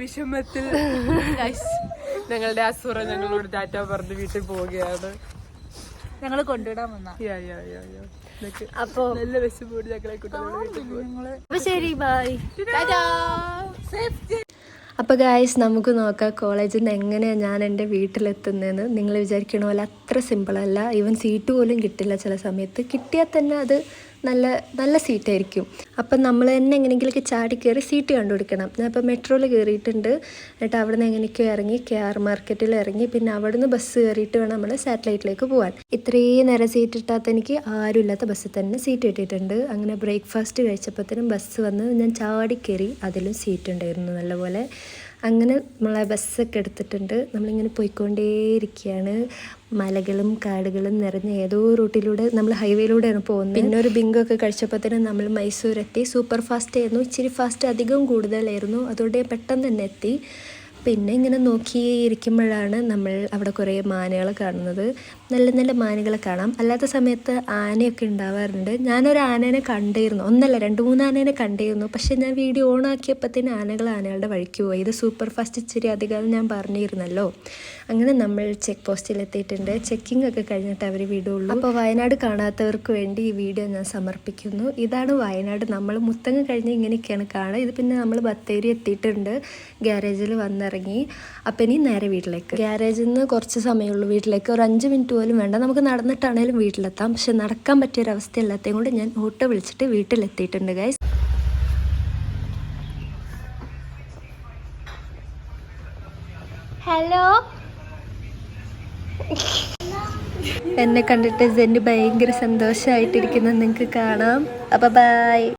വിഷമത്തിൽ ഞങ്ങളുടെ അസുറ ഞങ്ങളോട് ടാറ്റ പറഞ്ഞ് വീട്ടിൽ പോവുകയാണ്. ഞങ്ങൾ കൊണ്ടുവിടാൻ വന്ന. അപ്പൊ നല്ല വിഷമോട് ഞങ്ങളെ അപ്പൊ ശരി, ബൈ. അപ്പോൾ ഗായ്സ് നമുക്ക് നോക്കാം കോളേജിൽ നിന്ന് എങ്ങനെയാണ് ഞാൻ എൻ്റെ വീട്ടിലെത്തുന്നതെന്ന്. നിങ്ങൾ വിചാരിക്കണ പോലെ അത്ര സിമ്പിളല്ല. ഈവൻ സീറ്റ് പോലും കിട്ടില്ല ചില സമയത്ത്. കിട്ടിയാൽ തന്നെ അത് നല്ല നല്ല സീറ്റായിരിക്കും. അപ്പം നമ്മൾ തന്നെ എങ്ങനെയെങ്കിലൊക്കെ ചാടി കയറി സീറ്റ് കണ്ടുപിടിക്കണം. ഞാൻ ഇപ്പോൾ മെട്രോയിൽ കയറിയിട്ടുണ്ട്. എന്നിട്ട് അവിടെ നിന്ന് എങ്ങനെയൊക്കെ ഇറങ്ങി KR മാർക്കറ്റിൽ ഇറങ്ങി പിന്നെ അവിടെ നിന്ന് ബസ് കയറിയിട്ട് വേണം നമ്മൾ സാറ്റലൈറ്റിലേക്ക് പോകാൻ. ഇത്രയും നേരം സീറ്റ് ഇട്ടാത്ത എനിക്ക് ആരുമില്ലാത്ത ബസ്സിൽ തന്നെ സീറ്റ് കിട്ടിയിട്ടുണ്ട്. അങ്ങനെ ബ്രേക്ക്ഫാസ്റ്റ് കഴിച്ചപ്പോഴത്തേനും ബസ് വന്ന് ഞാൻ ചാടി കയറി. അതിലും സീറ്റ് ഉണ്ടായിരുന്നു നല്ലപോലെ. അങ്ങനെ നമ്മളെ ബസ്സൊക്കെ എടുത്തിട്ടുണ്ട്. നമ്മളിങ്ങനെ പോയിക്കൊണ്ടേയിരിക്കുകയാണ്. മലകളും കാടുകളും നിറഞ്ഞ ഏതോ റൂട്ടിലൂടെ നമ്മൾ ഹൈവേയിലൂടെയാണ് പോകുന്നത്. പിന്നെ ഒരു ബിങ്കൊക്കെ കഴിച്ചപ്പോഴത്തേനും നമ്മൾ മൈസൂരെത്തി. സൂപ്പർ ഫാസ്റ്റ് ആയിരുന്നു. ഇച്ചിരി ഫാസ്റ്റ് അധികം കൂടുതലായിരുന്നു. അതോടെ പെട്ടെന്ന് തന്നെ എത്തി. പിന്നെ ഇങ്ങനെ നോക്കിയിരിക്കുമ്പോഴാണ് നമ്മൾ അവിടെ കുറേ മാനുകളെ കാണുന്നത്. നല്ല നല്ല മാനുകളെ കാണാം. അല്ലാത്ത സമയത്ത് ആനയൊക്കെ ഉണ്ടാവാറുണ്ട്. ഞാനൊരു ആനേനെ കണ്ടിരുന്നു. ഒന്നല്ല 2-3 ആനേനെ കണ്ടിരുന്നു. പക്ഷേ ഞാൻ വീഡിയോ ഓൺ ആക്കിയപ്പോഴത്തേന് ആനകളുടെ വഴിക്ക് പോയി. ഇത് സൂപ്പർ ഫാസ്റ്റ് ഇച്ചിരി അധികം ഞാൻ പറഞ്ഞിരുന്നല്ലോ. അങ്ങനെ നമ്മൾ ചെക്ക് പോസ്റ്റിലെത്തിയിട്ടുണ്ട്. ചെക്കിംഗ് ഒക്കെ കഴിഞ്ഞിട്ട് അവർ വിടുള്ളൂ. അപ്പോൾ വയനാട് കാണാത്തവർക്ക് വേണ്ടി ഈ വീഡിയോ ഞാൻ സമർപ്പിക്കുന്നു. ഇതാണ് വയനാട്. നമ്മൾ മുത്തങ്ങ കഴിഞ്ഞ് ഇങ്ങനെയൊക്കെയാണ് കാണുക. ഇത് പിന്നെ നമ്മൾ ബത്തേരി എത്തിയിട്ടുണ്ട്. ഗ്യാരേജിൽ വന്നിറങ്ങി. അപ്പം ഇനി നേരെ വീട്ടിലേക്ക്. ഗ്യാരേജിൽ നിന്ന് കുറച്ച് സമയമുള്ളൂ വീട്ടിലേക്ക്. ഒരു 5 മിനിറ്റ് പോലും വേണ്ട. നമുക്ക് നടന്നിട്ടാണേലും വീട്ടിലെത്താം. പക്ഷെ നടക്കാൻ പറ്റിയൊരവസ്ഥ അല്ലാത്തതും കൊണ്ട് ഞാൻ ഓട്ടോ വിളിച്ചിട്ട് വീട്ടിലെത്തിയിട്ടുണ്ട് ഗൈസ്. ഹലോ. എന്നെ കണ്ടിട്ട് ജെന്നി ഭയങ്കര സന്തോഷമായിട്ടിരിക്കുന്നത് നിങ്ങൾക്ക് കാണാം. അപ്പോൾ ബൈ.